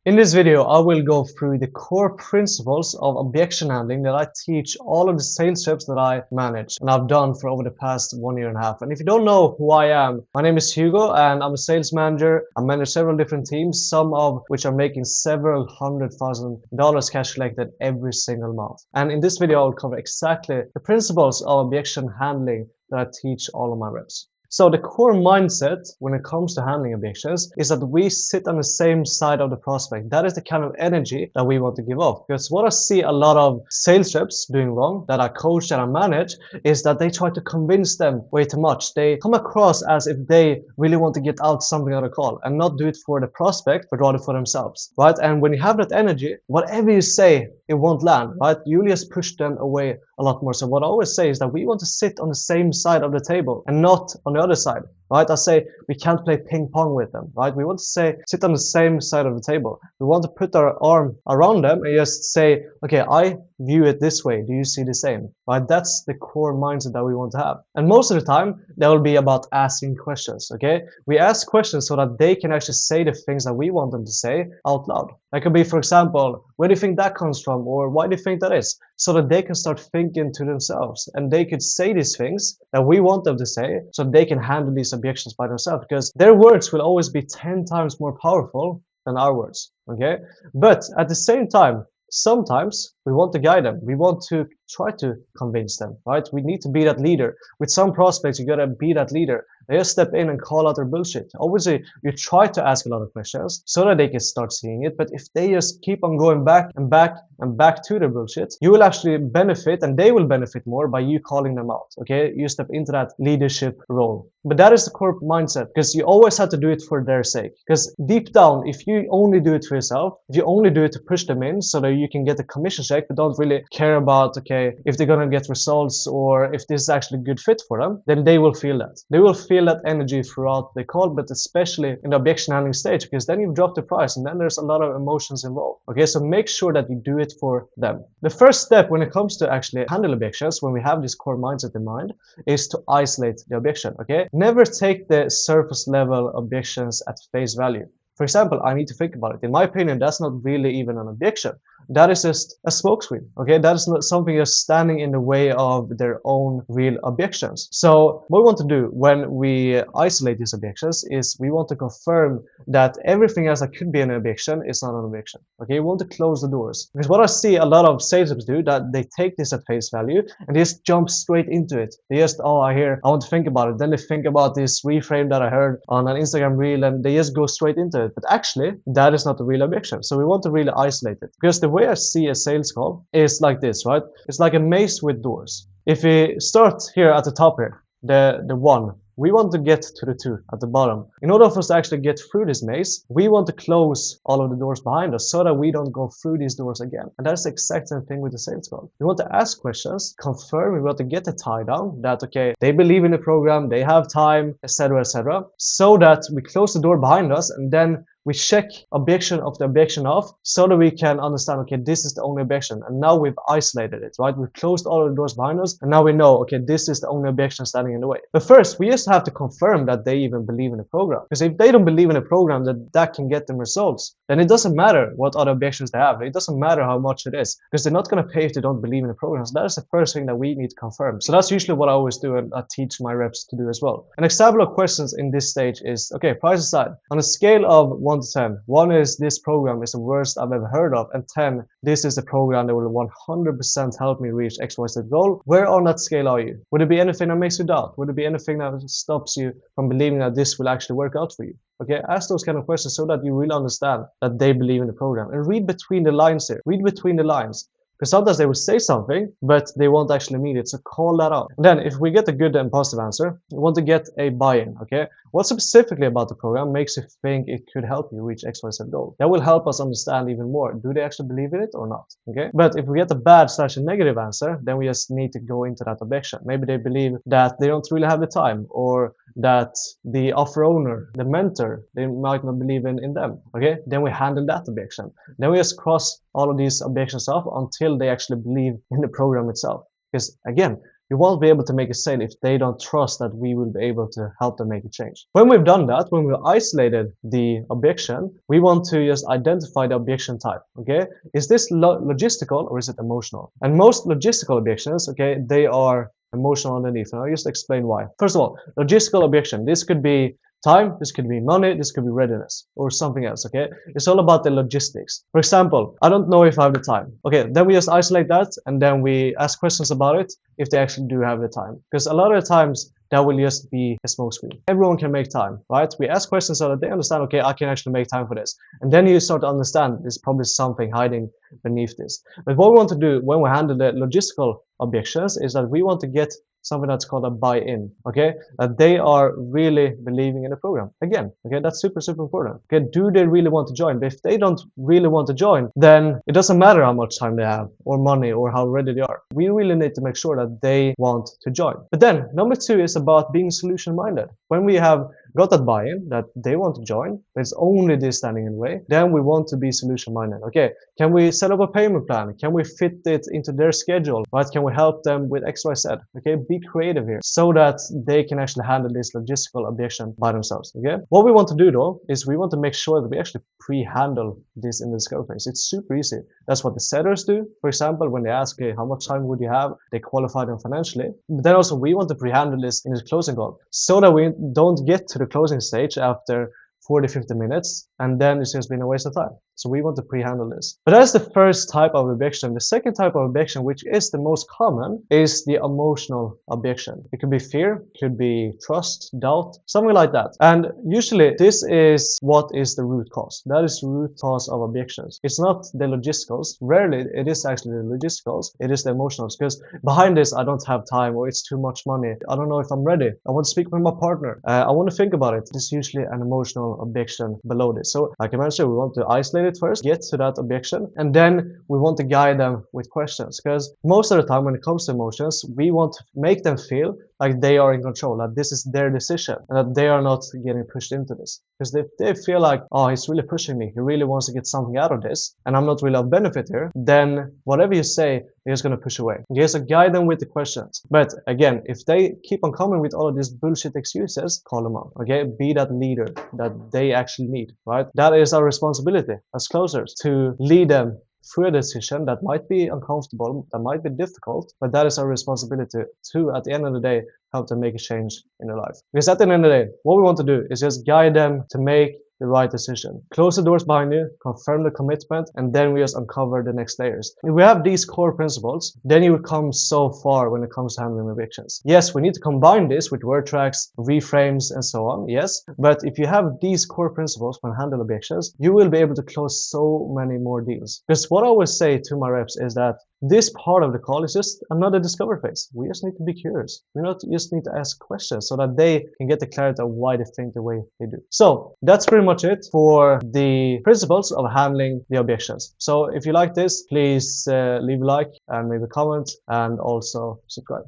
In this video, I will go through the core principles of objection handling that I teach all of the sales reps that I manage and I've done for over the past 1.5 years. And if you don't know who I am, my name is Hugo and I'm a sales manager. I manage several different teams, some of which are making several $100,000 cash collected every single month. And in this video, I'll cover exactly the principles of objection handling that I teach all of my reps. So the core mindset when it comes to handling objections is that we sit on the same side of the prospect. That is the kind of energy that we want to give off. Because what I see a lot of sales reps doing wrong, that I coach, that I manage, is that they try to convince them way too much. They come across as if they really want to get out something out of call and not do it for the prospect, but rather for themselves, right? And when you have that energy, whatever you say, it won't land, right? You just push them away a lot more. So what I always say is that we want to sit on the same side of the table and not on the other side, right? I say we can't play ping pong with them, right? We want to say sit on the same side of the table. We want to put our arm around them and just say, okay, I view it this way. Do you see the same? Right? That's the core mindset that we want to have. And most of the time, that will be about asking questions, okay? We ask questions so that they can actually say the things that we want them to say out loud. That could be, for example, where do you think that comes from? Or why do you think that is? So that they can start thinking to themselves and they could say these things that we want them to say so they can handle these objections by themselves, because their words will always be 10 times more powerful than our words, okay? But at the same time, sometimes we want to guide them. We want to try to convince them, right? We need to be that leader. With some prospects, you gotta be that leader. They just step in and call out their bullshit. Obviously, you try to ask a lot of questions so that they can start seeing it. But if they just keep on going back and back and back to their bullshit, you will actually benefit and they will benefit more by you calling them out, okay? You step into that leadership role. But that is the core mindset, because you always have to do it for their sake. Because deep down, if you only do it for yourself, if you only do it to push them in so that you can get a commission check, but don't really care about, okay, if they're gonna get results or if this is actually a good fit for them, then they will feel that. They will feel that energy throughout the call, but especially in the objection handling stage, because then you've dropped the price and then there's a lot of emotions involved. Okay, so make sure that you do it for them. The first step when it comes to actually handle objections, when we have this core mindset in mind, is to isolate the objection, okay? Never take the surface level objections at face value. For example, I need to think about it. In my opinion, that's not really even an objection. That is just a smokescreen, okay? That is not something that's standing in the way of their own real objections. So what we want to do when we isolate these objections is we want to confirm that everything else that could be an objection is not an objection, okay? We want to close the doors. Because what I see a lot of sales reps do, that they take this at face value and they just jump straight into it. They just, oh, I want to think about it. Then they think about this reframe that I heard on an Instagram reel and they just go straight into it. But actually, that is not the real objection. So we want to really isolate it. Because the way I see a sales call is like this, right? It's like a maze with doors. If we start here at the top here, the one, we want to get to the 2 at the bottom. In order for us to actually get through this maze, we want to close all of the doors behind us so that we don't go through these doors again. And that's the exact same thing with the sales call. We want to ask questions, confirm, we want to get the tie down that, okay, they believe in the program, they have time, etc., so that we close the door behind us and then we check objection of the objection off so that we can understand, okay, this is the only objection. And now we've isolated it, right? We've closed all of the doors behind us. And now we know, okay, this is the only objection standing in the way. But first, we just have to confirm that they even believe in the program. Because if they don't believe in the program, that can get them results, then it doesn't matter what other objections they have. It doesn't matter how much it is, because they're not going to pay if they don't believe in the program. So that is the first thing that we need to confirm. So that's usually what I always do and I teach my reps to do as well. An example of questions in this stage is, okay, price aside, on a scale of 1 to 10, 1 is this program is the worst I've ever heard of, and 10, this is a program that will 100% help me reach XYZ goal. Where on that scale are you? Would it be anything that makes you doubt? Would it be anything that stops you from believing that this will actually work out for you? Okay, ask those kind of questions so that you really understand that they believe in the program. And read between the lines here. Read between the lines. Because sometimes they will say something, but they won't actually mean it. So call that out. And then if we get a good and positive answer, we want to get a buy-in, okay? What specifically about the program makes you think it could help you reach XYZ goal? That will help us understand even more. Do they actually believe in it or not? Okay. But if we get a bad/negative answer, then we just need to go into that objection. Maybe they believe that they don't really have the time, or that the offer owner, the mentor, they might not believe in them. Okay. Then we handle that objection. Then we just cross all of these objections off until they actually believe in the program itself. Because again, you won't be able to make a sale if they don't trust that we will be able to help them make a change. When we've done that, when we've isolated the objection, we want to just identify the objection type. Okay, is this logistical or is it emotional? And most logistical objections, okay, they are emotional underneath, and I'll just explain why. First of all, logistical objection. This could be time, this could be money, this could be readiness, or something else, okay? It's all about the logistics. For example, I don't know if I have the time. Okay, then we just isolate that, and then we ask questions about it if they actually do have the time. Because a lot of the times, that will just be a smokescreen. Everyone can make time, right? We ask questions so that they understand, okay, I can actually make time for this. And then you start to understand there's probably something hiding beneath this. But what we want to do when we handle the logistical objections is that we want to get something that's called a buy-in, okay? That they are really believing in the program. Again, okay, that's super, super important. Okay, do they really want to join? But if they don't really want to join, then it doesn't matter how much time they have or money or how ready they are. We really need to make sure that they want to join. But then number two is about being solution-minded. When we have got that buy-in that they want to join, but it's only this standing in the way, then we want to be solution-minded. Okay, can we set up a payment plan? Can we fit it into their schedule? Right? Can we help them with XYZ? Okay, be creative here so that they can actually handle this logistical objection by themselves. Okay, what we want to do though is we want to make sure that we actually pre-handle this in the discovery phase. It's super easy. That's what the sellers do. For example, when they ask, okay, how much time would you have? They qualify them financially. But then also we want to pre-handle this in the closing call so that we don't get to the closing stage after 40-50 minutes and then it's just been a waste of time. So we want to pre-handle this. But that's the first type of objection. The second type of objection, which is the most common, is the emotional objection. It could be fear, could be trust, doubt, something like that. And usually this is what is the root cause. That is the root cause of objections. It's not the logisticals. Rarely it is actually the logisticals. It is the emotionals. Because behind this, I don't have time or it's too much money. I don't know if I'm ready. I want to speak with my partner. I want to think about it. There's usually an emotional objection below this. So like I mentioned, we want to isolate it first, get to that objection, and then we want to guide them with questions. Because most of the time when it comes to emotions, we want to make them feel like they are in control, that this is their decision, and that they are not getting pushed into this. Because if they feel like, oh, he's really pushing me, he really wants to get something out of this, and I'm not really of benefit here, then whatever you say, they're just going to push away. Okay, so guide them with the questions. But again, if they keep on coming with all of these bullshit excuses, call them out. Okay, be that leader that they actually need, right? That is our responsibility as closers, to lead them through a decision that might be uncomfortable, that might be difficult, but that is our responsibility to, at the end of the day, help them make a change in their life. Because at the end of the day, what we want to do is just guide them to make the right decision. Close the doors behind you, confirm the commitment, and then we just uncover the next layers. If we have these core principles, then you will come so far when it comes to handling evictions. Yes, we need to combine this with word tracks, reframes, and so on, yes, but if you have these core principles when handling evictions, you will be able to close so many more deals. Because what I always say to my reps is that this part of the call is just another discovery phase. We just need to be curious. We just need to ask questions so that they can get the clarity of why they think the way they do. So that's pretty much it for the principles of handling the objections. So if you like this, please leave a like and maybe comment and also subscribe.